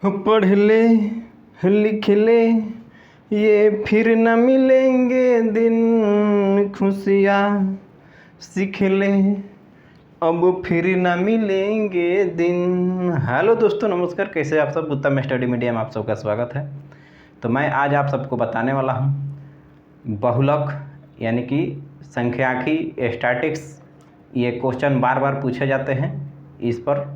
पढ़ ले लिख ले ये फिर न मिलेंगे दिन, खुशियाँ सीख ले अब फिर न मिलेंगे दिन। हेलो दोस्तों, नमस्कार। कैसे आप सब? उत्तम स्टडी मीडिया में आप सबका स्वागत है। तो मैं आज आप सबको बताने वाला हूँ बहुलक यानी कि संख्याकी स्टैटिक्स। ये क्वेश्चन बार बार पूछे जाते हैं इस पर,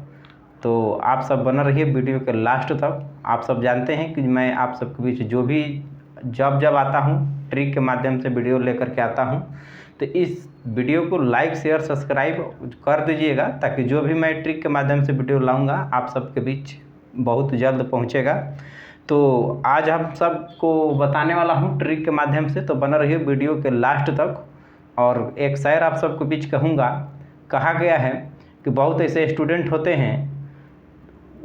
तो आप सब बना रहिए वीडियो के लास्ट तक। आप सब जानते हैं कि मैं आप सबके बीच जो भी जब आता हूँ ट्रिक के माध्यम से वीडियो लेकर के आता हूँ, तो इस वीडियो को लाइक शेयर सब्सक्राइब कर दीजिएगा, ताकि जो भी मैं ट्रिक के माध्यम से वीडियो लाऊंगा आप सबके बीच बहुत जल्द पहुँचेगा। तो आज हम सबको बताने वाला हूँ ट्रिक के माध्यम से, तो बना रहिए वीडियो के लास्ट तक। और एक शायर आप सबके बीच कहूँगा। कहा गया है कि बहुत ऐसे स्टूडेंट होते हैं,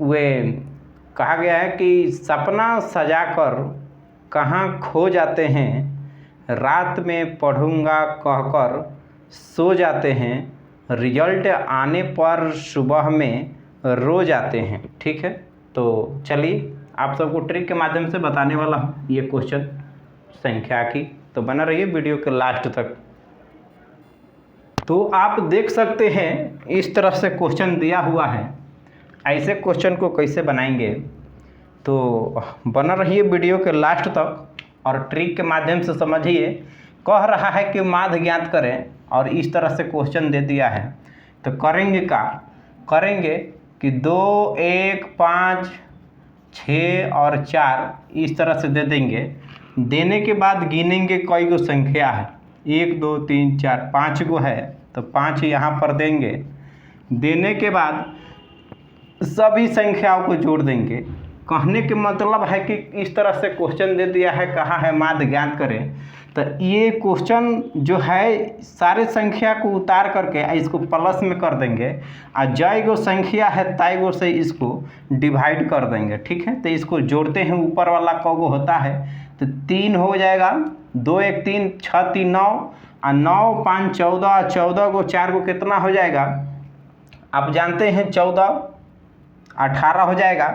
वे कहा गया है कि सपना सजाकर कहाँ खो जाते हैं, रात में पढ़ूंगा कहकर सो जाते हैं, रिजल्ट आने पर सुबह में रो जाते हैं। ठीक है, तो चलिए आप सबको ट्रिक के माध्यम से बताने वाला हूँ ये क्वेश्चन संख्या की, तो बना रहिए वीडियो के लास्ट तक। तो आप देख सकते हैं इस तरह से क्वेश्चन दिया हुआ है। ऐसे क्वेश्चन को कैसे बनाएंगे, तो बना रहिए वीडियो के लास्ट तक और ट्रिक के माध्यम से समझिए। कह रहा है कि माध्य ज्ञात करें और इस तरह से क्वेश्चन दे दिया है, तो करेंगे क्या? करेंगे कि 2, 1, 5, 6 और 4 इस तरह से दे देंगे। देने के बाद गिनेंगे कई गो संख्या है, 1, 2, 3, 4, 5 गो है, तो 5 यहाँ पर देंगे। देने के बाद सभी संख्याओं को जोड़ देंगे। कहने के मतलब है कि इस तरह से क्वेश्चन दे दिया है, कहा है माध्य ज्ञात करें, तो ये क्वेश्चन जो है सारे संख्या को उतार करके इसको प्लस में कर देंगे और जय गो संख्या है तय गो से इसको डिवाइड कर देंगे। ठीक है, तो इसको जोड़ते हैं। ऊपर वाला कौगो होता है तो 3 हो जाएगा, 2, 1, 3, 6, 3, 9 और 9, 5, 14, 14 गो 4 गो कितना हो जाएगा? आप जानते हैं 14, 18 हो जाएगा।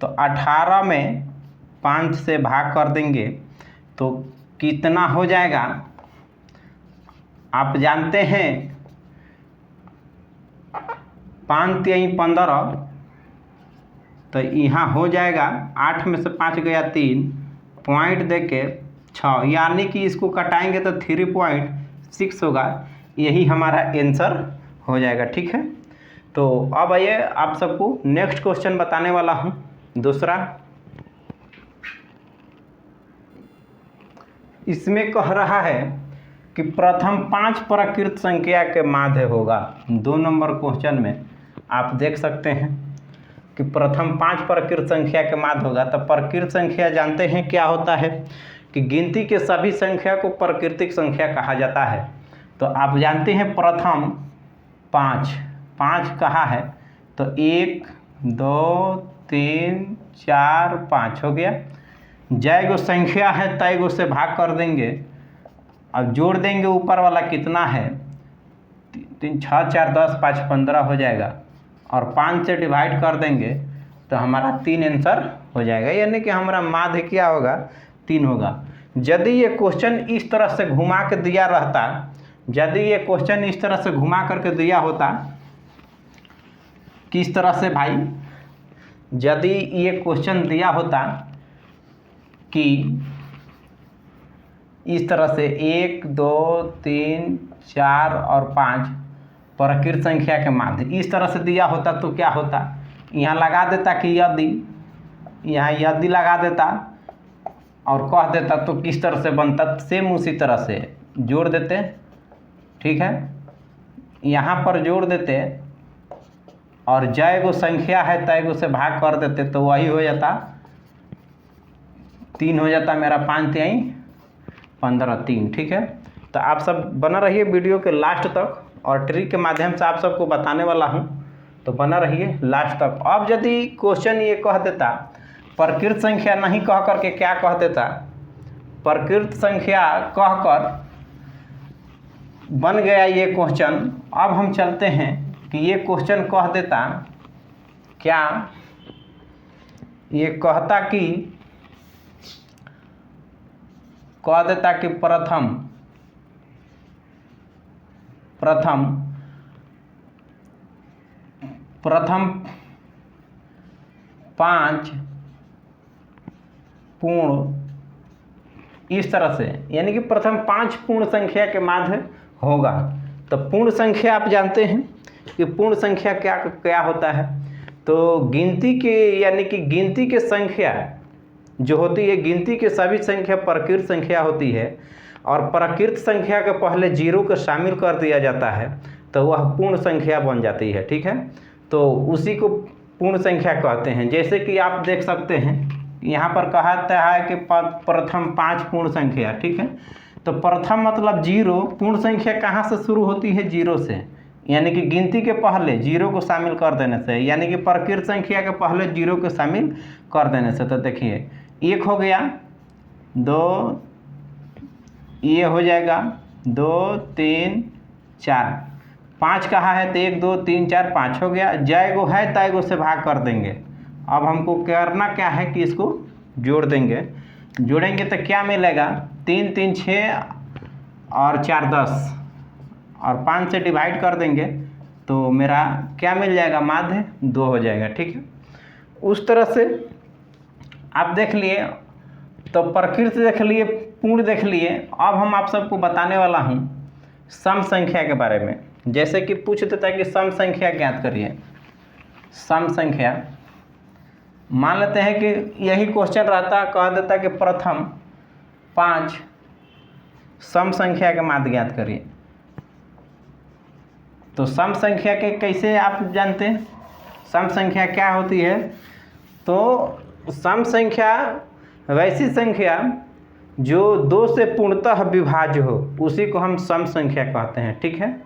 तो 18 में 5 से भाग कर देंगे तो कितना हो जाएगा? आप जानते हैं 5 3 15, तो यहाँ हो जाएगा 8 में से 5 गया 3, पॉइंट देके 6, यानी कि इसको कटाएंगे तो 3.6 होगा। यही हमारा आंसर हो जाएगा। ठीक है, तो अब आइए आप सबको नेक्स्ट क्वेश्चन बताने वाला हूँ। दूसरा, इसमें कह रहा है कि प्रथम 5 प्रकृत संख्या के माध्य होगा। 2 नंबर क्वेश्चन में आप देख सकते हैं कि प्रथम 5 प्रकृत संख्या के माध्य होगा। तो प्रकृत संख्या जानते हैं क्या होता है कि गिनती के सभी संख्या को प्राकृतिक संख्या कहा जाता है। तो आप जानते हैं प्रथम 5 कहा है, तो 1, 2, 3, 4, 5 हो गया। जय गो संख्या है तय गो से भाग कर देंगे, अब जोड़ देंगे ऊपर वाला कितना है, 3, 6, 4, 10, 5, 15 हो जाएगा और 5 से डिवाइड कर देंगे तो हमारा 3 आंसर हो जाएगा, यानी कि हमारा माध्य क्या होगा? 3 होगा। यदि ये क्वेश्चन इस तरह से घुमा के दिया रहता, यदि ये क्वेश्चन इस तरह से घुमा करके दिया होता, किस तरह से भाई? यदि ये क्वेश्चन दिया होता कि इस तरह से 1, 2, 3, 4 और 5 प्रकृत संख्या के माध्य इस तरह से दिया होता, तो क्या होता? यहाँ लगा देता कि यदि, यहाँ यदि लगा देता और कह देता तो किस तरह से बनता? सेम उसी तरह से जोड़ देते। ठीक है, यहाँ पर जोड़ देते और जय गो संख्या है तय गो से भाग कर देते, तो वही हो जाता 3 हो जाता मेरा। 5 3 15, 3। ठीक है, तो आप सब बना रहिए वीडियो के लास्ट तक और ट्रिक के माध्यम से आप सबको बताने वाला हूँ, तो बना रहिए लास्ट तक। अब यदि क्वेश्चन ये कह देता प्रकृत संख्या नहीं कह करके क्या कह देता? प्रकृत संख्या कहकर बन गया ये क्वेश्चन। अब हम चलते हैं कि ये क्वेश्चन कह देता क्या ये कहता कि कह देता कि प्रथम प्रथम 5 पूर्ण, इस तरह से, यानी कि प्रथम 5 पूर्ण संख्या के माध्य होगा। तो पूर्ण संख्या आप जानते हैं कि पूर्ण संख्या क्या क्या होता है। तो गिनती के, यानी कि गिनती के संख्या जो होती है, गिनती के सभी संख्या प्रकृत संख्या होती है, और प्रकृत संख्या के पहले जीरो को शामिल कर दिया जाता है तो वह पूर्ण संख्या बन जाती है। ठीक है, तो उसी को पूर्ण संख्या कहते हैं। जैसे कि आप देख सकते हैं यहाँ पर कहता है कि प्रथम 5 पूर्ण संख्या। ठीक है, तो प्रथम मतलब जीरो, पूर्ण संख्या कहाँ से शुरू होती है? जीरो से, यानी कि गिनती के पहले जीरो को शामिल कर देने से, यानी कि प्रकृत संख्या के पहले जीरो को शामिल कर देने से। तो देखिए 1 हो गया, 2, ये हो जाएगा 2, 3, 4, 5 कहाँ है? तो 1, 2, 3, 4, 5 हो गया। जयगो है तयगो से भाग कर देंगे। अब हमको करना क्या है कि इसको जोड़ देंगे। जोड़ेंगे तो क्या मिलेगा? 3, 3, 6 और 4, 10 और 5 से डिवाइड कर देंगे तो मेरा क्या मिल जाएगा? माध्य 2 हो जाएगा। ठीक है, उस तरह से आप देख लिए। तो प्रकृति देख लिए, पूर्ण देख लिए। अब हम आप सबको बताने वाला हूँ सम संख्या के बारे में। जैसे कि पूछ देता है कि सम संख्या ज्ञात करिए। सम संख्या, मान लेते हैं कि यही क्वेश्चन रहता, कह देता कि प्रथम 5 सम संख्या के माध्य ज्ञात करिए। तो सम संख्या के कैसे आप जानते हैं? सम संख्या क्या होती है? तो सम संख्या वैसी संख्या जो 2 से पूर्णतः विभाज्य हो, उसी को हम सम संख्या कहते हैं। ठीक है,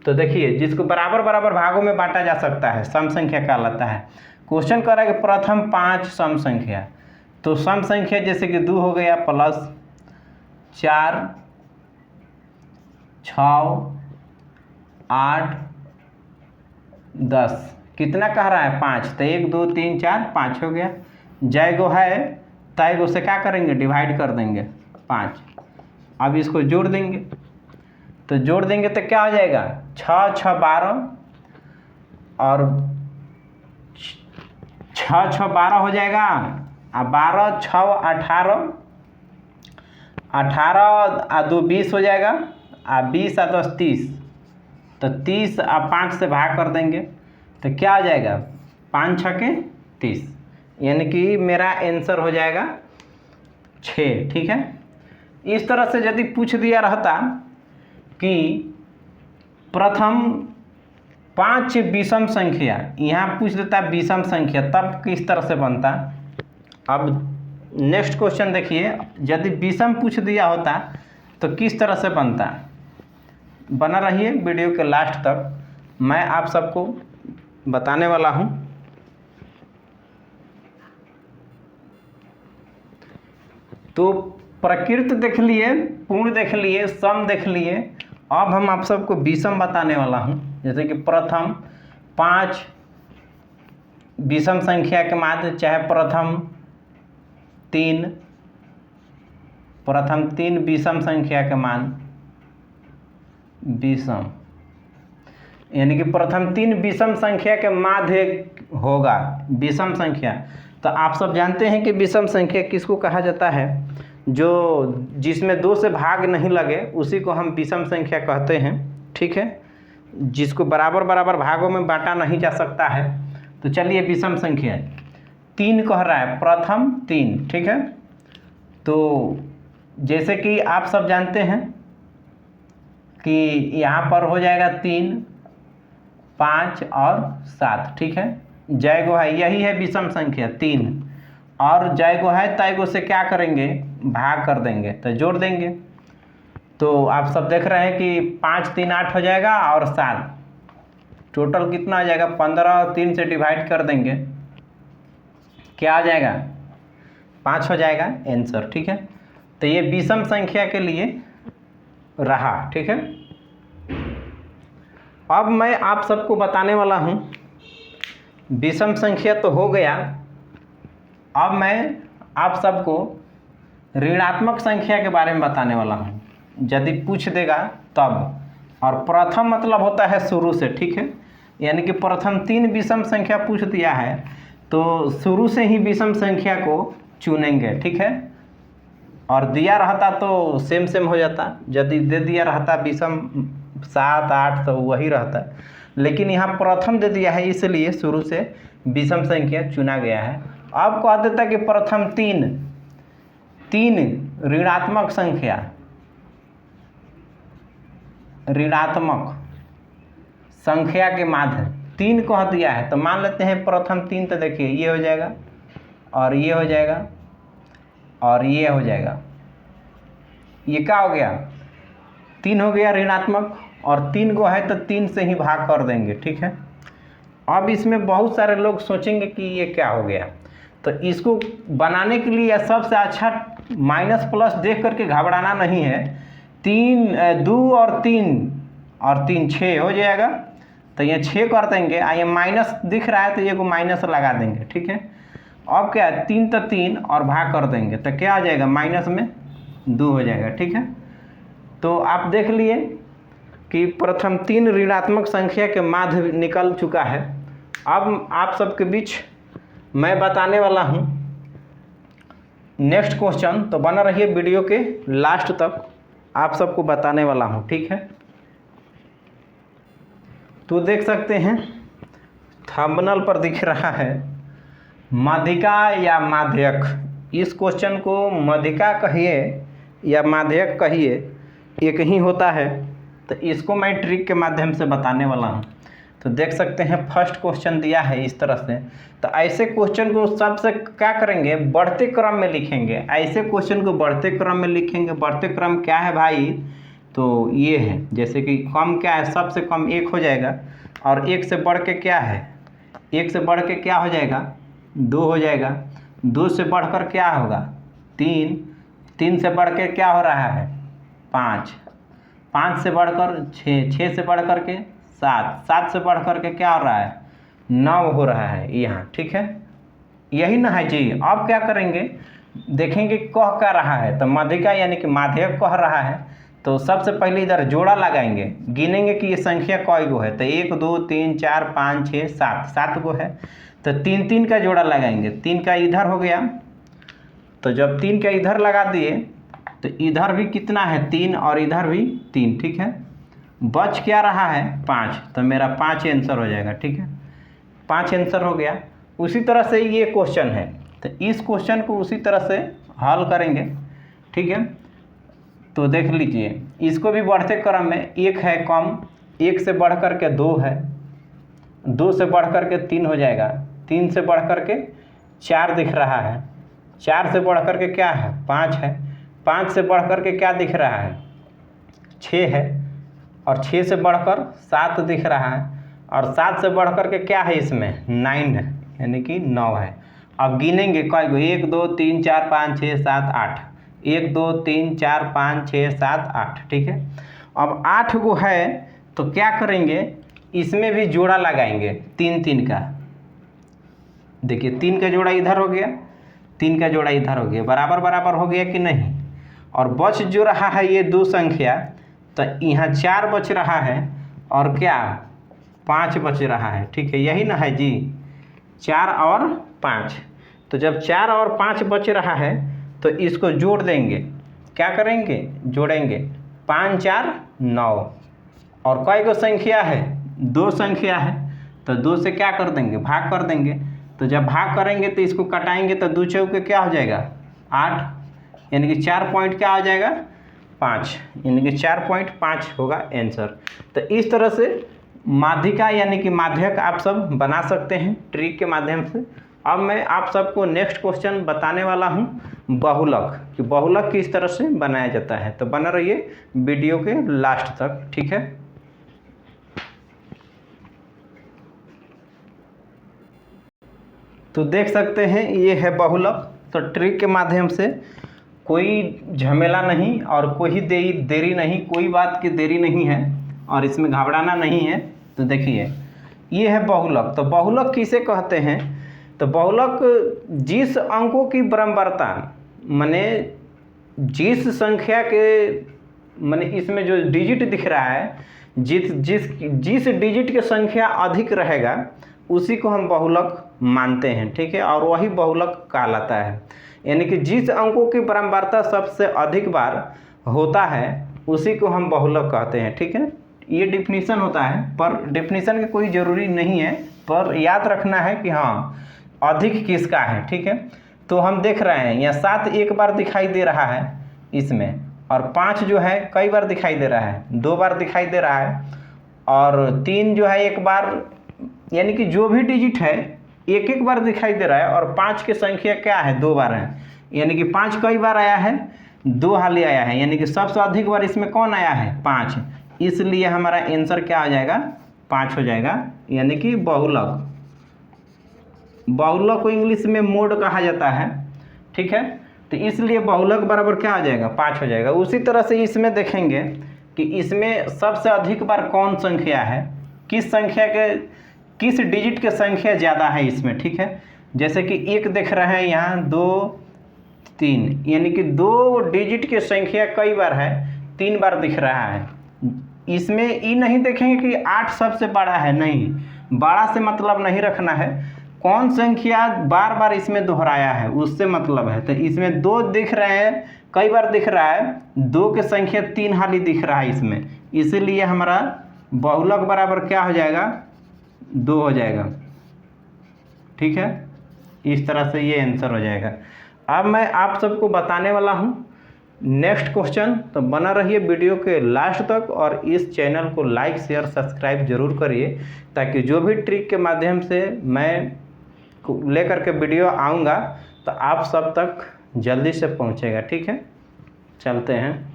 तो देखिए जिसको बराबर बराबर भागों में बांटा जा सकता है सम संख्या कहलाता है। क्वेश्चन कर रहा है कि प्रथम 5 सम संख्या। तो सम संख्या जैसे कि 2 हो गया, प्लस 4, 6, 8, 10, कितना कह रहा है? 5। तो 1, 2, 3, 4, 5 हो गया। जयगो है तयगो से क्या करेंगे? डिवाइड कर देंगे 5। अब इसको जोड़ देंगे, तो जोड़ देंगे तो क्या हो जाएगा? 6, 6, 12 और 6, 6, 12 हो जाएगा। अब 12, 6, 18, 18 और 2, 20 हो जाएगा। 20 और 10, 30। तो 30 और 5 से भाग कर देंगे तो क्या हो जाएगा? 5 छके 30, यानी कि मेरा आंसर हो जाएगा 6। ठीक है, इस तरह से यदि पूछ दिया रहता कि प्रथम 5 विषम संख्या, यहाँ पूछ देता विषम संख्या, तब किस तरह से बनता? अब नेक्स्ट क्वेश्चन देखिए, यदि विषम पूछ दिया होता तो किस तरह से बनता? बना रहिए वीडियो के लास्ट तक, मैं आप सबको बताने वाला हूँ। तो प्रकृत देख लिए, पूर्ण देख लिए, सम देख लिए। अब हम आप सबको विषम बताने वाला हूँ। जैसे कि प्रथम 5 विषम संख्या के माध्य, चाहे प्रथम 3 विषम संख्या के मान विषम, यानी कि प्रथम 3 विषम संख्या के माध्य होगा विषम संख्या। तो आप सब जानते हैं कि विषम संख्या किसको कहा जाता है? जो जिसमें 2 से भाग नहीं लगे उसी को हम विषम संख्या कहते हैं। ठीक है, जिसको बराबर बराबर भागों में बांटा नहीं जा सकता है। तो चलिए विषम संख्या 3 कह रहा है, प्रथम 3। ठीक है, तो जैसे कि आप सब जानते हैं कि यहाँ पर हो जाएगा 3, 5 और 7। ठीक है, जयगो है, यही है विषम संख्या 3, और जयगो है तयगो से क्या करेंगे? भाग कर देंगे, तो जोड़ देंगे। तो आप सब देख रहे हैं कि 5, 3, 8 हो जाएगा और 7, टोटल कितना आ जाएगा? 15 और 3 से डिवाइड कर देंगे, क्या आ जाएगा? 5 हो जाएगा आंसर। ठीक है, तो ये विषम संख्या के लिए रहा। ठीक है, अब मैं आप सबको बताने वाला हूँ, विषम संख्या तो हो गया, अब मैं आप सबको ऋणात्मक संख्या के बारे में बताने वाला हूँ, यदि पूछ देगा तब। और प्रथम मतलब होता है शुरू से, ठीक है, यानी कि प्रथम 3 विषम संख्या पूछ दिया है तो शुरू से ही विषम संख्या को चुनेंगे, ठीक है। और दिया रहता तो सेम सेम हो जाता, यदि दे दिया रहता विषम 7 8 तो वही रहता, लेकिन यहाँ प्रथम दे दिया है इसलिए शुरू से विषम संख्या चुना गया है। अब कह देता कि प्रथम 3 ऋणात्मक संख्या, ऋणात्मक संख्या के माध्य 3 कह दिया है तो मान लेते हैं प्रथम 3, तो देखिए ये हो जाएगा और ये हो जाएगा और ये हो जाएगा, ये क्या हो गया 3 हो गया ऋणात्मक, और 3 को है तो 3 से ही भाग कर देंगे, ठीक है। अब इसमें बहुत सारे लोग सोचेंगे कि ये क्या हो गया, तो इसको बनाने के लिए सबसे अच्छा माइनस प्लस देख करके घबराना नहीं है। 2 और 3 6 हो जाएगा, तो ये 6 कर देंगे, ये माइनस दिख रहा है तो ये को माइनस लगा देंगे, ठीक है। अब क्या है 3 तो 3 और भाग कर देंगे तो क्या आ जाएगा माइनस में 2 हो जाएगा, ठीक है। तो आप देख लिए कि प्रथम 3 ऋणात्मक संख्या के माध्य निकल चुका है। अब आप सबके बीच मैं बताने वाला हूँ नेक्स्ट क्वेश्चन, तो बना रहिए वीडियो के लास्ट तक, आप सबको बताने वाला हूँ, ठीक है। तो देख सकते हैं थंबनेल पर दिख रहा है माध्यिका या माध्यक। इस क्वेश्चन को माध्यिका कहिए या माध्यक कहिए, एक ही होता है, तो इसको मैं ट्रिक के माध्यम से बताने वाला हूँ। तो देख सकते हैं फर्स्ट क्वेश्चन दिया है इस तरह से, तो ऐसे क्वेश्चन को सबसे क्या करेंगे बढ़ते क्रम में लिखेंगे, ऐसे क्वेश्चन को बढ़ते क्रम में लिखेंगे। बढ़ते क्रम क्या है भाई, तो ये है, जैसे कि कम क्या है, सबसे कम 1 हो जाएगा, और 1 से बढ़ के क्या है, 1 से बढ़ के क्या हो जाएगा 2 हो जाएगा, 2 से बढ़कर क्या होगा 3, 3 से बढ़ के क्या हो रहा है 5, 5 से बढ़कर 6, 6 से बढ़ कर के 7, 7 से बढ़ कर के क्या हो रहा है 9 हो रहा है यहाँ, ठीक है, यही ना है जी। अब क्या करेंगे देखेंगे कह क्या रहा है, तो माध्यिका यानी कि माध्यक कह रहा है, तो सबसे पहले इधर जोड़ा लगाएंगे, गिनेंगे कि ये संख्या कई गो है, तो 1 2 3 4 5 6 7, 7 गो है, तो 3 3 का जोड़ा लगाएंगे, 3 का इधर हो गया, तो जब 3 का इधर लगा दिए तो इधर भी कितना है 3 और इधर भी 3, ठीक है। बच क्या रहा है 5, तो मेरा 5 आंसर हो जाएगा, ठीक है, 5 आंसर हो गया। उसी तरह से ये क्वेश्चन है, तो इस क्वेश्चन को उसी तरह से हल करेंगे, ठीक है। तो देख लीजिए इसको भी बढ़ते क्रम में 1 है कम, 1 से बढ़ कर के 2 है, 2 से बढ़ कर के 3 हो जाएगा, 3 से बढ़ कर के 4 दिख रहा है, 4 से बढ़ कर के क्या है 5 है, 5 से बढ़ कर के क्या दिख रहा है 6 है, और 6 से बढ़कर 7 दिख रहा है, और 7 से बढ़ कर के क्या है इसमें 9 है, यानी कि 9 है। अब गिनेंगे कई गो 1 2 3 4 5 6 7 8, 1 2 3 4 5 6 7 8, ठीक है। अब 8 गो है तो क्या करेंगे इसमें भी जोड़ा लगाएंगे 3 3 का, देखिए 3 का जोड़ा इधर हो गया, 3 का जोड़ा इधर हो गया, बराबर बराबर हो गया कि नहीं। और बच जो रहा है ये 2 संख्या, तो यहाँ 4 बच रहा है और क्या 5 बच रहा है, ठीक है, यही ना है जी, 4 और 5। तो जब 4 और 5 बच रहा है तो इसको जोड़ देंगे, क्या करेंगे जोड़ेंगे, 5 4 9, और कई गो संख्या है 2 संख्या है, तो 2 से क्या कर देंगे भाग कर देंगे, तो जब भाग करेंगे तो इसको कटाएंगे तो 2 चौके क्या हो जाएगा 8, यानी कि 4 पॉइंट क्या हो जाएगा 5, यानी कि 4.5 होगा आंसर। तो इस तरह से माध्यिका यानी कि माध्यक आप सब बना सकते हैं ट्रिक के माध्यम से। अब मैं आप सबको नेक्स्ट क्वेश्चन बताने वाला हूं बहुलक, कि बहुलक किस तरह से बनाया जाता है, तो बना रहिए वीडियो के लास्ट तक, ठीक है। तो देख सकते हैं ये है बहुलक, तो ट्रिक के माध्यम से कोई झमेला नहीं और कोई देरी नहीं, कोई बात की देरी नहीं है और इसमें घबराना नहीं है। तो देखिए ये है बहुलक, तो बहुलक किसे कहते हैं, तो बहुलक जिस अंकों की बारंबारता माने जिस संख्या के माने इसमें जो डिजिट दिख रहा है जिस डिजिट की संख्या अधिक रहेगा उसी को हम बहुलक मानते हैं, ठीक है, और वही बहुलक कहलाता है। यानी कि जिस अंकों की बारंबारता सबसे अधिक बार होता है उसी को हम बहुलक कहते हैं, ठीक है। ये डिफिनीशन होता है, पर डिफिनीशन की कोई ज़रूरी नहीं है, पर याद रखना है कि हाँ अधिक किसका है, ठीक है। तो हम देख रहे हैं यहाँ 7 एक बार दिखाई दे रहा है इसमें, और 5 जो है कई बार दिखाई दे रहा है, 2 बार दिखाई दे रहा है, और 3 जो है 1 बार, यानी कि जो भी डिजिट है एक एक बार दिखाई दे रहा है, और 5 की संख्या क्या है 2 बार है, यानी कि 5 कई बार आया है 2 हाली आया है, यानी कि सबसे अधिक बार इसमें कौन आया है 5, इसलिए हमारा आंसर क्या हो जाएगा 5 हो जाएगा, यानी कि बहुलक। बहुलक को इंग्लिश में मोड कहा जाता है, ठीक है, तो इसलिए बहुलक बराबर क्या आ जाएगा 5 हो जाएगा। उसी तरह से इसमें देखेंगे कि इसमें सबसे अधिक बार कौन संख्या है, किस डिजिट की संख्या ज़्यादा है इसमें, ठीक है। जैसे कि 1 देख रहे हैं यहाँ, 2 3, यानी कि 2 डिजिट की संख्या कई बार है 3 बार दिख रहा है। इसमें ये नहीं देखेंगे कि 8 सबसे बड़ा है, नहीं, बड़ा से मतलब नहीं रखना है, कौन संख्या बार बार इसमें दोहराया है उससे मतलब है। तो इसमें 2 दिख रहे हैं कई बार दिख रहा है, 2 की संख्या 3 हाली दिख रहा है इसमें, इसीलिए हमारा बहुलक बराबर क्या हो जाएगा 2 हो जाएगा, ठीक है। इस तरह से ये आंसर हो जाएगा। अब मैं आप सबको बताने वाला हूँ नेक्स्ट क्वेश्चन, तो बना रहिए वीडियो के लास्ट तक, और इस चैनल को लाइक शेयर सब्सक्राइब जरूर करिए, ताकि जो भी ट्रिक के माध्यम से मैं लेकर के वीडियो आऊँगा तो आप सब तक जल्दी से पहुँचेगा, ठीक है। चलते हैं।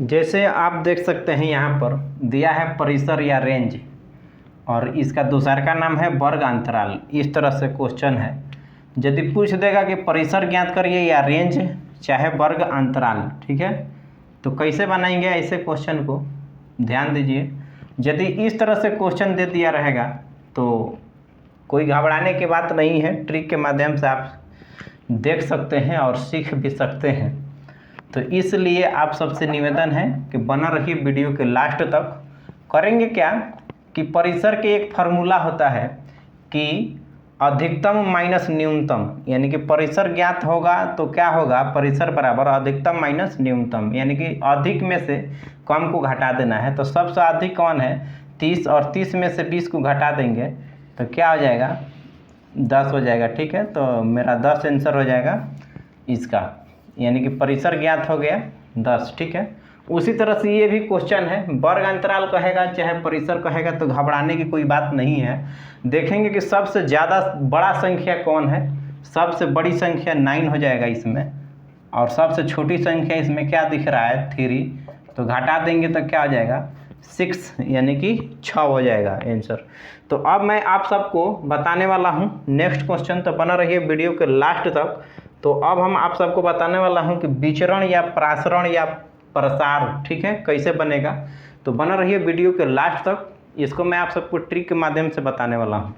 जैसे आप देख सकते हैं यहाँ पर दिया है परिसर या रेंज, और इसका दूसरा का नाम है वर्ग अंतराल। इस तरह से क्वेश्चन है, यदि पूछ देगा कि परिसर ज्ञात करिए या रेंज चाहे वर्ग अंतराल, ठीक है, तो कैसे बनाएंगे ऐसे क्वेश्चन को, ध्यान दीजिए। यदि इस तरह से क्वेश्चन दे दिया रहेगा तो कोई घबराने की बात नहीं है, ट्रिक के माध्यम से आप देख सकते हैं और सीख भी सकते हैं। तो इसलिए आप सबसे निवेदन है कि बना रहिए वीडियो के लास्ट तक। करेंगे क्या कि परिसर के एक फार्मूला होता है कि अधिकतम माइनस न्यूनतम, यानी कि परिसर ज्ञात होगा तो क्या होगा, परिसर बराबर अधिकतम माइनस न्यूनतम, यानी कि अधिक में से कम को घटा देना है। तो सबसे अधिक कौन है 30, और 30 में से 20 को घटा देंगे तो क्या हो जाएगा 10 हो जाएगा, ठीक है। तो मेरा 10 आंसर हो जाएगा इसका, यानी कि परिसर ज्ञात हो गया 10, ठीक है। उसी तरह से ये भी क्वेश्चन है, वर्ग अंतराल कहेगा चाहे परिसर कहेगा तो घबराने की कोई बात नहीं है। देखेंगे कि सबसे ज़्यादा बड़ा संख्या कौन है, सबसे बड़ी संख्या 9 हो जाएगा इसमें, और सबसे छोटी संख्या इसमें क्या दिख रहा है 3, तो घटा देंगे तो क्या हो जाएगा 6, यानी कि 6 हो जाएगा आंसर। तो अब मैं आप सबको बताने वाला हूँ नेक्स्ट क्वेश्चन, तो बना रहिए वीडियो के लास्ट तक। तो अब हम आप सबको बताने वाला हूँ कि विचरण या प्रासरण या प्रसार, ठीक है, कैसे बनेगा। तो बना रहिए वीडियो के लास्ट तक, इसको मैं आप सबको ट्रिक के माध्यम से बताने वाला हूँ।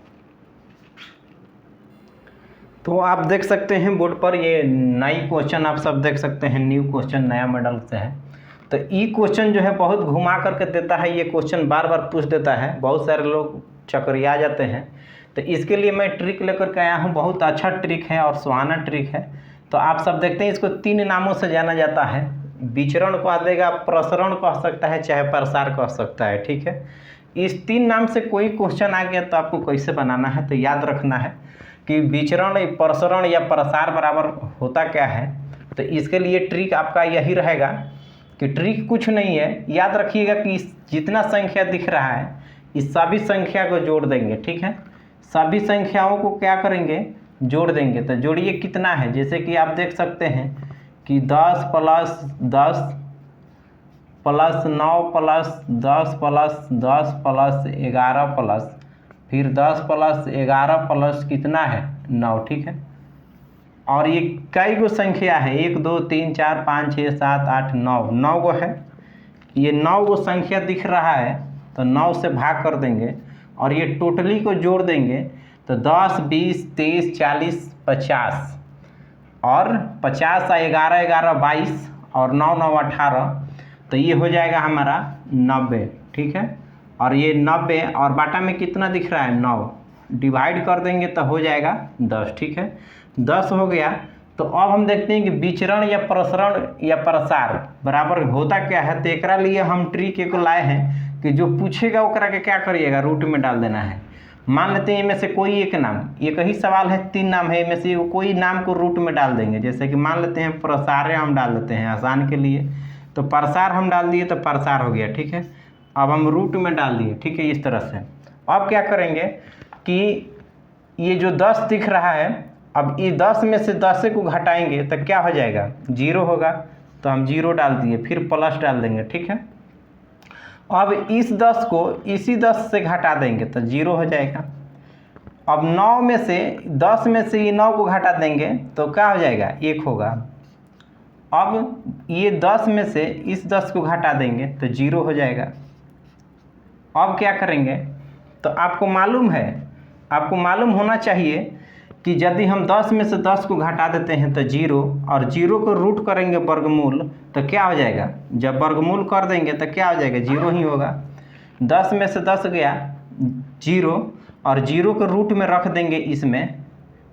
तो आप देख सकते हैं बोर्ड पर ये नई क्वेश्चन आप सब देख सकते हैं, न्यू क्वेश्चन नया मॉडल से है। तो ये क्वेश्चन जो है बहुत घुमा करके देता है, ये क्वेश्चन बार बार पूछ देता है, बहुत सारे लोग चकरिया जाते हैं। तो इसके लिए मैं ट्रिक लेकर के आया हूँ, बहुत अच्छा ट्रिक है और सुहाना ट्रिक है। तो आप सब देखते हैं, इसको 3 नामों से जाना जाता है, विचरण कह देगा, प्रसरण कह सकता है, चाहे प्रसार कह सकता है, ठीक है। इस 3 नाम से कोई क्वेश्चन आ गया तो आपको कैसे बनाना है, तो याद रखना है कि विचरण प्रसरण या प्रसार बराबर होता क्या है। तो इसके लिए ट्रिक आपका यही रहेगा कि ट्रिक कुछ नहीं है, याद रखिएगा कि जितना संख्या दिख रहा है इस सभी संख्या को जोड़ देंगे, ठीक है। सभी संख्याओं को क्या करेंगे जोड़ देंगे। तो जोड़िए कितना है, जैसे कि आप देख सकते हैं कि 10 + 10 + 9 + 10 + 10 + 11 प्लस फिर 10 + 11 प्लस कितना है 9, ठीक है। और ये कई गो संख्या है, 1 2 3 4 5 6 7 8 9, 9 गो है। ये 9 गो संख्या दिख रहा है, तो 9 से भाग कर देंगे और ये टोटली को जोड़ देंगे तो 10, 20, 23, 40, 50 और 50 और 11, 11, 22 और 9, 9, 18, तो ये हो जाएगा हमारा 90। ठीक है, और ये 90 और बाटा में कितना दिख रहा है 9, डिवाइड कर देंगे तो हो जाएगा 10। ठीक है, 10 हो गया। तो अब हम देखते हैं कि विचरण या प्रसरण या प्रसार बराबर होता क्या है। तो एक लिए हम ट्रिक को लाए हैं कि जो पूछेगा ओकरा के क्या करिएगा, रूट में डाल देना है। मान लेते हैं इनमें से कोई एक नाम, एक ही सवाल है, 3 नाम है, इनमें से कोई नाम को रूट में डाल देंगे। जैसे कि मान लेते हैं प्रसार हम डाल देते हैं आसान के लिए, तो प्रसार हम डाल दिए तो प्रसार हो गया। ठीक है, अब हम रूट में डाल दिए। ठीक है, इस तरह से। अब क्या करेंगे कि ये जो 10 दिख रहा है, अब ये 10 में से 10 को घटाएंगे तो क्या हो जाएगा, 0 होगा। तो हम 0 डाल दिए, फिर प्लस डाल देंगे। ठीक है, अब इस 10 को इसी 10 से घटा देंगे तो 0 हो जाएगा। अब 9 में से 10 में से ये 9 को घटा देंगे तो क्या हो जाएगा, 1 होगा। अब ये 10 में से इस 10 को घटा देंगे तो 0 हो जाएगा। अब क्या करेंगे, तो आपको मालूम होना चाहिए कि यदि हम 10 में से 10 को घटा देते हैं तो 0, और 0 को रूट करेंगे वर्गमूल तो क्या हो जाएगा, जब वर्गमूल कर देंगे तो क्या हो जाएगा, 0 ही होगा। 10 में से 10 गया 0, और 0 को रूट में रख देंगे इसमें,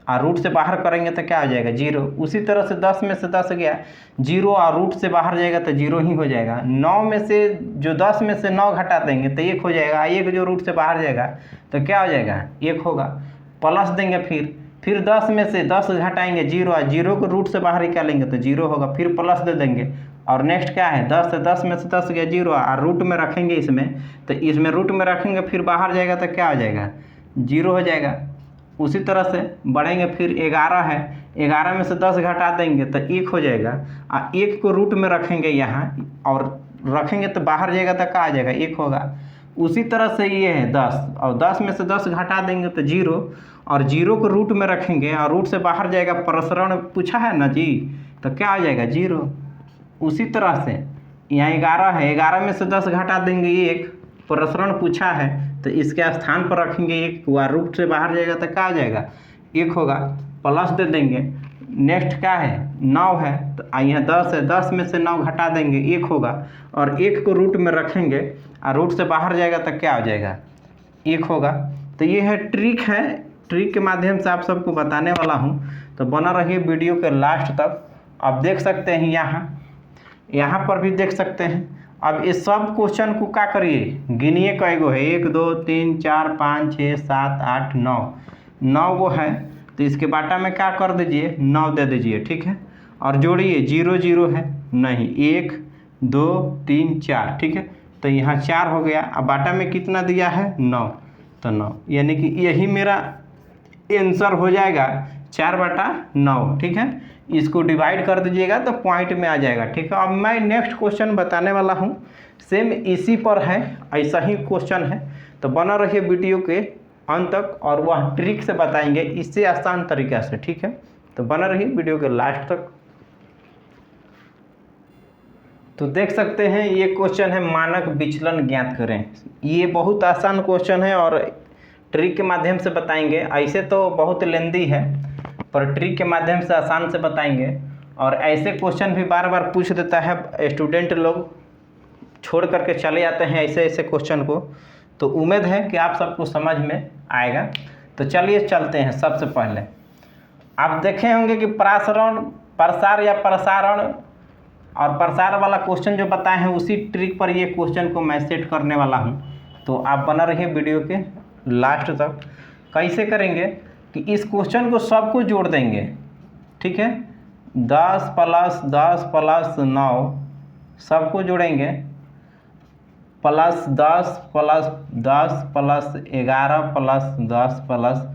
और रूट से बाहर करेंगे तो क्या हो जाएगा, 0। उसी तरह से 10 में से 10 गया 0, और रूट से बाहर जाएगा तो 0 ही हो जाएगा। 9 में से जो 10 में से 9 घटा देंगे तो 1 हो जाएगा, 1 जो रूट से बाहर जाएगा तो क्या हो जाएगा, 1 होगा। प्लस देंगे, फिर 10 में से 10 घटाएंगे 0, और 0 को रूट से बाहर निकालेंगे तो 0 होगा, फिर प्लस दे देंगे। और नेक्स्ट क्या है, 10 में से 10 गया 0, और रूट में रखेंगे इसमें, तो इसमें रूट में रखेंगे फिर बाहर जाएगा तो क्या हो जाएगा, 0 हो जाएगा। उसी तरह से बढ़ेंगे, फिर 11 है, 11 में से 10 घटा देंगे तो 1 हो जाएगा, और 1 को रूट में रखेंगे यहाँ और रखेंगे तो बाहर जाएगा तो क्या आ जाएगा, 1 होगा। उसी तरह से ये है 10, और 10 में से 10 घटा देंगे तो 0, और 0 को रूट में रखेंगे और रूट से बाहर जाएगा, प्रसरण पूछा है ना जी, तो क्या हो जाएगा, 0। उसी तरह से यहाँ 11 है, 11 में से 10 घटा देंगे 1, प्रसरण पूछा है तो इसके स्थान पर रखेंगे 1, वह रूट से बाहर जाएगा तो क्या हो जाएगा, 1 होगा, प्लस दे देंगे। नेक्स्ट क्या है, 9 है, तो यहाँ 10 है, 10 में से 9 घटा देंगे 1 होगा, और 1 को रूट में रखेंगे और रूट से बाहर जाएगा तो क्या हो जाएगा, 1 होगा। तो ये है, ट्रिक के माध्यम से आप सबको बताने वाला हूँ, तो बना रहिए वीडियो के लास्ट तक। आप देख सकते हैं यहाँ पर भी देख सकते हैं। अब इस सब क्वेश्चन को क्या करिए, गिनिए कई गो है, 1, 2, 3, 4, 5, 6, 7, 8, 9 गो है, तो इसके बाटा में क्या कर दीजिए, 9 दे दीजिए। ठीक है, और जोड़िए, 0, 0 है नहीं, 1, 2, 3, 4। ठीक है, तो यहाँ 4 हो गया। अब बाटा में कितना दिया है, 9, तो 9, यानी कि यही मेरा आंसर हो जाएगा, 4/9। ठीक है, इसको डिवाइड कर दीजिएगा तो पॉइंट में आ जाएगा। ठीक है, अब मैं नेक्स्ट क्वेश्चन बताने वाला हूँ, सेम इसी पर है, ऐसा ही क्वेश्चन है, तो बना रहिए वीडियो के अंत तक, और वह ट्रिक से बताएंगे इससे आसान तरीक़ा से। ठीक है, तो बना रहिए वीडियो के लास्ट तक। तो देख सकते हैं ये क्वेश्चन है, मानक विचलन ज्ञात करें। ये बहुत आसान क्वेश्चन है और ट्रिक के माध्यम से बताएंगे। ऐसे तो बहुत लेंदी है, पर ट्रिक के माध्यम से आसान से बताएंगे। और ऐसे क्वेश्चन भी बार बार पूछ देता है, स्टूडेंट लोग छोड़ करके चले जाते हैं ऐसे क्वेश्चन को। तो उम्मीद है कि आप सबको समझ में आएगा। तो चलिए चलते हैं। सबसे पहले आप देखे होंगे कि प्रसार या प्रसारण और प्रसार वाला क्वेश्चन जो बताए हैं, उसी ट्रिक पर ये क्वेश्चन को मैं सेट करने वाला हूँ। तो आप बना रहिए वीडियो के लास्ट तक। कैसे करेंगे कि इस क्वेश्चन को सबको जोड़ देंगे। ठीक है, 10 + 10 + 9 सबको जोड़ेंगे, +10 + 10 + 11 + 10 +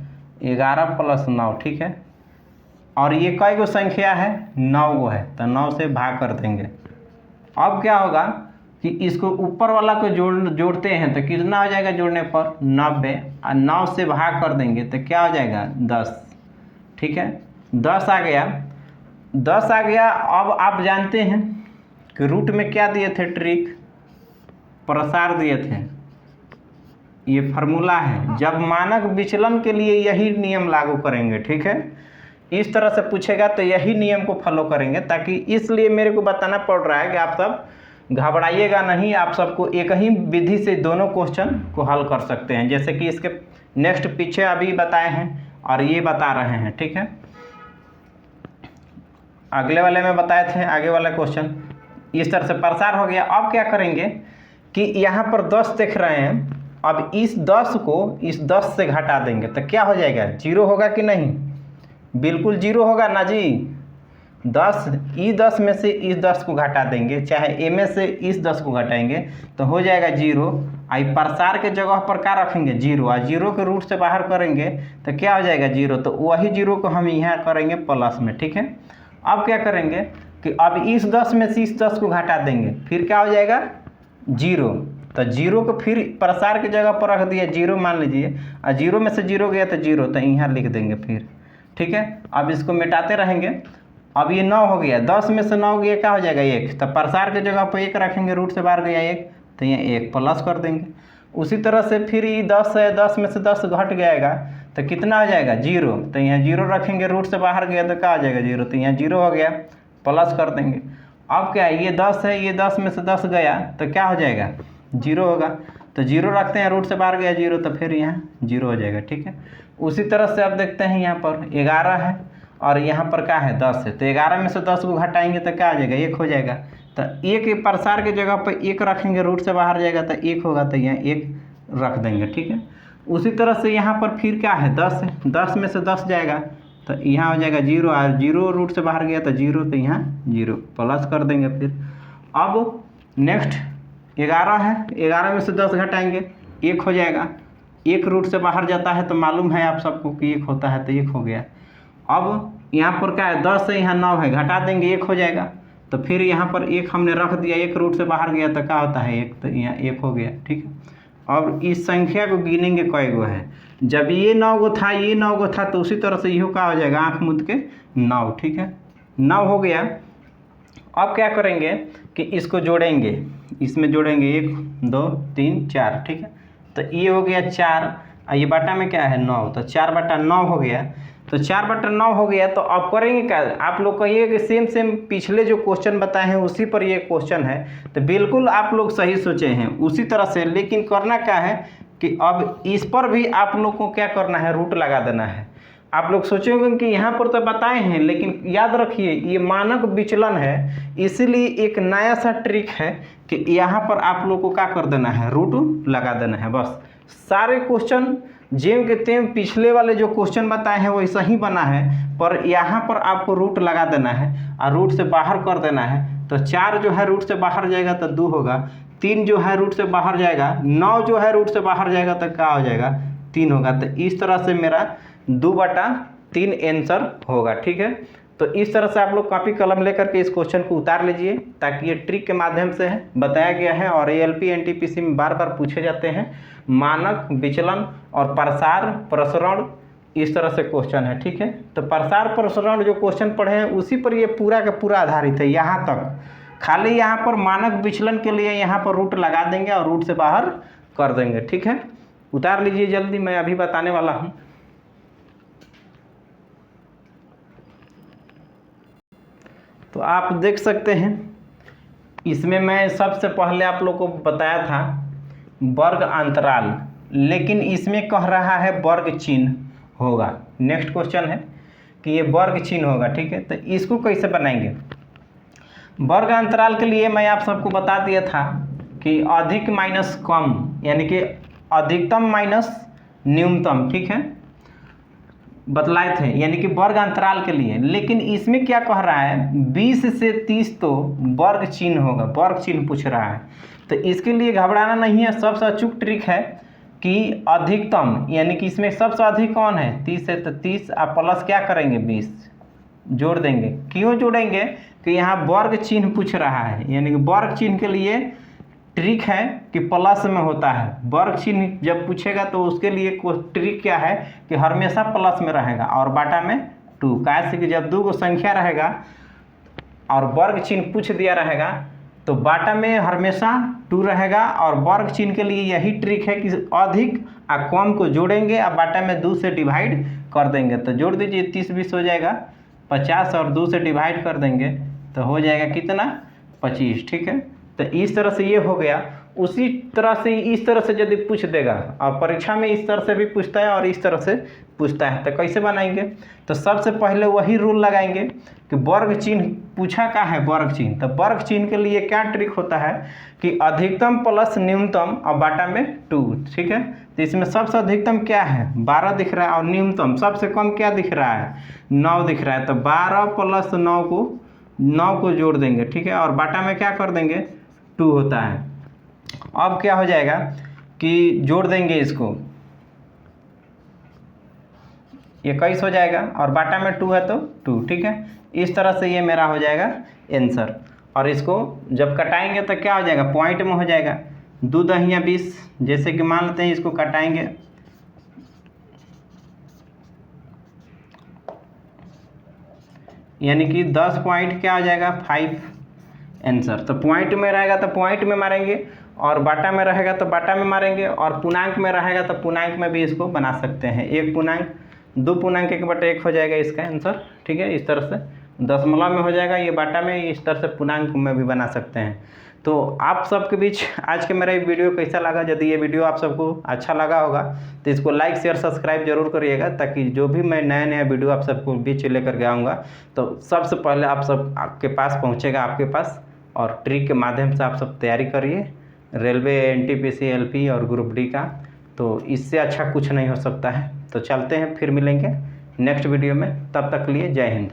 11 + 9। ठीक है, और ये कई गो संख्या है, 9 गो है, तो 9 से भाग कर देंगे। अब क्या होगा कि इसको ऊपर वाला को जोड़ते हैं तो कितना हो जाएगा जोड़ने पर, 90, और 9 से भाग कर देंगे तो क्या हो जाएगा, 10। ठीक है, 10 आ गया। अब आप जानते हैं कि रूट में क्या दिए थे, ट्रिक प्रसार दिए थे। ये फार्मूला है, जब मानक विचलन के लिए यही नियम लागू करेंगे, ठीक है। इस तरह से पूछेगा तो यही नियम को फॉलो करेंगे, ताकि इसलिए मेरे को बताना पड़ रहा है कि आप सब घबराइएगा नहीं, आप सबको एक ही विधि से दोनों क्वेश्चन को हल कर सकते हैं, जैसे कि इसके नेक्स्ट पीछे अभी बताए हैं और ये बता रहे हैं, ठीक है। अगले वाले में बताए थे, आगे वाला क्वेश्चन इस तरह से प्रसार हो गया। अब क्या करेंगे कि यहाँ पर 10 देख रहे हैं, अब इस 10 को इस 10 से घटा देंगे तो क्या हो जाएगा, 0 होगा कि नहीं, बिल्कुल 0 होगा ना जी। 10 में से इस 10 को घटा देंगे, चाहे ए में से इस 10 को घटाएंगे तो हो जाएगा 0। आई प्रसार के जगह पर क्या रखेंगे, 0, और 0 के रूट से बाहर करेंगे तो क्या हो जाएगा 0, तो वही 0 को हम यहाँ करेंगे प्लस में, ठीक है। अब क्या करेंगे कि अब इस 10 में से इस 10 को घटा देंगे, फिर क्या हो जाएगा 0, तो 0 को फिर प्रसार की जगह पर रख दिया 0 मान लीजिए, और 0 में से 0 गया तो 0, तो यहाँ लिख देंगे फिर, ठीक है। अब इसको मिटाते रहेंगे। अब ये 9 हो गया, 10 में से 9 गया क्या हो जाएगा 1, तो प्रसार की जगह पर 1 रखेंगे, रूट से बाहर गया 1, तो यहाँ 1 प्लस कर देंगे। उसी तरह से फिर ये 10 है, 10 में से 10 घट जाएगा तो कितना हो जाएगा 0, तो यहाँ 0 रखेंगे, रूट से बाहर गया तो क्या हो जाएगा 0, तो यहाँ 0 हो गया, प्लस कर देंगे। अब क्या है, ये 10 है, ये 10 में से 10 गया तो क्या हो जाएगा 0 होगा, तो 0 रखते हैं, रूट से बाहर गया 0, तो फिर यहाँ 0 हो जाएगा, ठीक है। उसी तरह से अब देखते हैं यहाँ पर 11 है और यहाँ पर क्या है 10 है, तो 11 में से 10 को घटाएंगे तो क्या आ जाएगा 1 हो जाएगा, तो 1 प्रसार की जगह पर 1 रखेंगे, रूट से बाहर जाएगा तो 1 होगा, तो यहाँ 1 रख देंगे, ठीक है। उसी तरह से यहाँ पर फिर क्या है 10 है, 10 में से 10 जाएगा तो यहाँ हो जाएगा 0, और 0 रूट से बाहर गया तो 0, तो यहाँ 0 प्लस कर देंगे फिर। अब नेक्स्ट 11 है, 11 में से 10 घटाएंगे 1 हो जाएगा, 1 रूट से बाहर जाता है तो मालूम है आप सबको कि 1 होता है, तो 1 हो गया। अब यहाँ पर क्या है 10 है, यहाँ 9 है, घटा देंगे 1 हो जाएगा, तो फिर यहाँ पर 1 हमने रख दिया, 1 रूट से बाहर गया तो क्या होता है 1, तो यहाँ 1 हो गया, ठीक है। अब इस संख्या को गिनेंगे कई गो है, जब ये 9 गो था, ये 9 गो था, तो उसी तरह से यह क्या हो जाएगा आँख मूंद के 9, ठीक है, 9 हो गया। अब क्या करेंगे कि इसको जोड़ेंगे, इसमें जोड़ेंगे 1 2 3 4, ठीक है, तो ये हो गया 4, और ये बटा में क्या है 9, तो 4/9 हो गया, तो 4/9 हो गया। तो अब करेंगे क्या, आप लोग कहिए कि सेम पिछले जो क्वेश्चन बताए हैं उसी पर ये क्वेश्चन है, तो बिल्कुल आप लोग सही सोचे हैं उसी तरह से, लेकिन करना क्या है कि अब इस पर भी आप लोग को क्या करना है, रूट लगा देना है। आप लोग सोचेंगे कि यहाँ पर तो बताए हैं, लेकिन याद रखिए ये मानक विचलन है, इसीलिए एक नया सा ट्रिक है कि यहाँ पर आप लोग को क्या कर देना है, रूट लगा देना है। बस सारे क्वेश्चन जेम के तेम पिछले वाले जो क्वेश्चन बताए हैं वैसा ही बना है, पर यहाँ पर आपको रूट लगा देना है और रूट से बाहर कर देना है। तो 4 जो है रूट से बाहर जाएगा तो 2 होगा, 3 जो है रूट से बाहर जाएगा, 9 जो है रूट से बाहर जाएगा तो क्या हो जाएगा 3 होगा। तो इस तरह से मेरा 2/3 आंसर होगा, ठीक है। तो इस तरह से आप लोग कॉपी कलम लेकर के इस क्वेश्चन को उतार लीजिए, ताकि ये ट्रिक के माध्यम से बताया गया है और एएलपी एनटीपीसी में बार बार पूछे जाते हैं मानक विचलन और प्रसार प्रसरण, इस तरह से क्वेश्चन है, ठीक है। तो प्रसार प्रसरण जो क्वेश्चन पढ़े हैं उसी पर ये पूरा का पूरा आधारित है। यहाँ तक खाली यहाँ पर मानक विचलन के लिए यहाँ पर रूट लगा देंगे और रूट से बाहर कर देंगे, ठीक है। उतार लीजिए जल्दी, मैं अभी बताने वाला हूँ। तो आप देख सकते हैं इसमें मैं सबसे पहले आप लोग को बताया था वर्ग अंतराल, लेकिन इसमें कह रहा है वर्ग चिन्ह होगा। नेक्स्ट क्वेश्चन है कि ये वर्ग चिन्ह होगा, ठीक है। तो इसको कैसे बनाएंगे, वर्ग अंतराल के लिए मैं आप सबको बता दिया था कि अधिक माइनस कम, यानी कि अधिकतम माइनस न्यूनतम, ठीक है, बतलाए थे, यानी कि वर्ग अंतराल के लिए। लेकिन इसमें क्या कह रहा है 20 से 30 तो वर्ग चिन्ह होगा, वर्ग चिन्ह पूछ रहा है। तो इसके लिए घबराना नहीं है, सबसे अचूक ट्रिक है कि अधिकतम, यानी कि इसमें सबसे अधिक कौन है 30 है, तो 30 आप प्लस क्या करेंगे 20 जोड़ देंगे। क्यों जोड़ेंगे कि यहाँ वर्ग चिन्ह पूछ रहा है, यानी कि वर्ग चिन्ह के लिए ट्रिक है कि प्लस में होता है। वर्ग चिन्ह जब पूछेगा तो उसके लिए ट्रिक क्या है कि हमेशा प्लस में रहेगा और बाटा में 2, कैसे कि जब 2 संख्या रहेगा और वर्ग चिन्ह पूछ दिया रहेगा तो बाटा में हमेशा 2 रहेगा। और वर्ग चिन्ह के लिए यही ट्रिक है कि अधिक और कम को जोड़ेंगे और बाटा में 2 से डिवाइड कर देंगे। तो जोड़ दीजिए 30 20 हो जाएगा 50 और 2 से डिवाइड कर देंगे तो हो जाएगा कितना 25। ठीक है, तो इस तरह से ये हो गया। उसी तरह से इस तरह से यदि पूछ देगा और परीक्षा में इस तरह से भी पूछता है और इस तरह से पूछता है, तो कैसे बनाएंगे? तो सबसे पहले वही रूल लगाएंगे कि वर्ग चिन्ह पूछा क्या है, वर्ग चिन्ह। तो वर्ग चिन्ह के लिए क्या ट्रिक होता है कि अधिकतम प्लस न्यूनतम और बाटा में 2। ठीक है, तो इसमें सबसे अधिकतम क्या है 12 दिख रहा है और न्यूनतम सबसे कम क्या दिख रहा है 9 दिख रहा है। तो 12 प्लस 9 को जोड़ देंगे। ठीक है, और बाटा में क्या कर देंगे 2 होता है। अब क्या हो जाएगा कि जोड़ देंगे इसको 21 हो जाएगा और बाटा में 2 है तो 2। ठीक है, इस तरह से ये मेरा हो जाएगा आंसर। और इसको जब कटाएंगे तो क्या हो जाएगा पॉइंट में हो जाएगा 2 दहिया 20। जैसे कि मान लेते हैं इसको कटाएंगे यानी कि 10 पॉइंट क्या हो जाएगा 5 आंसर। तो पॉइंट में रहेगा तो पॉइंट में मारेंगे और बाटा में रहेगा तो बाटा में मारेंगे और पूर्णांक में रहेगा तो पूर्णांक में भी इसको बना सकते हैं। 1 पूर्णांक 2 पूर्णांक 1/1 हो जाएगा इसका आंसर। ठीक है, इस तरह से दशमलव में हो जाएगा, ये बाटा में इस तरह से पूर्णांक में भी बना सकते हैं। तो आप सबके बीच आज के मेरा ये वीडियो कैसा लगा? यदि ये वीडियो आप सबको अच्छा लगा होगा तो इसको लाइक शेयर सब्सक्राइब जरूर करिएगा, ताकि जो भी मैं नया वीडियो आप सबको बीच लेकर के आऊँगा तो सबसे पहले आप सब आपके पास पहुँचेगा आपके पास। और ट्रिक के माध्यम से आप सब तैयारी करिए रेलवे, NTPC, LP और ग्रुप डी का। तो इससे अच्छा कुछ नहीं हो सकता है। तो चलते हैं, फिर मिलेंगे नेक्स्ट वीडियो में। तब तक के लिए जय हिंद।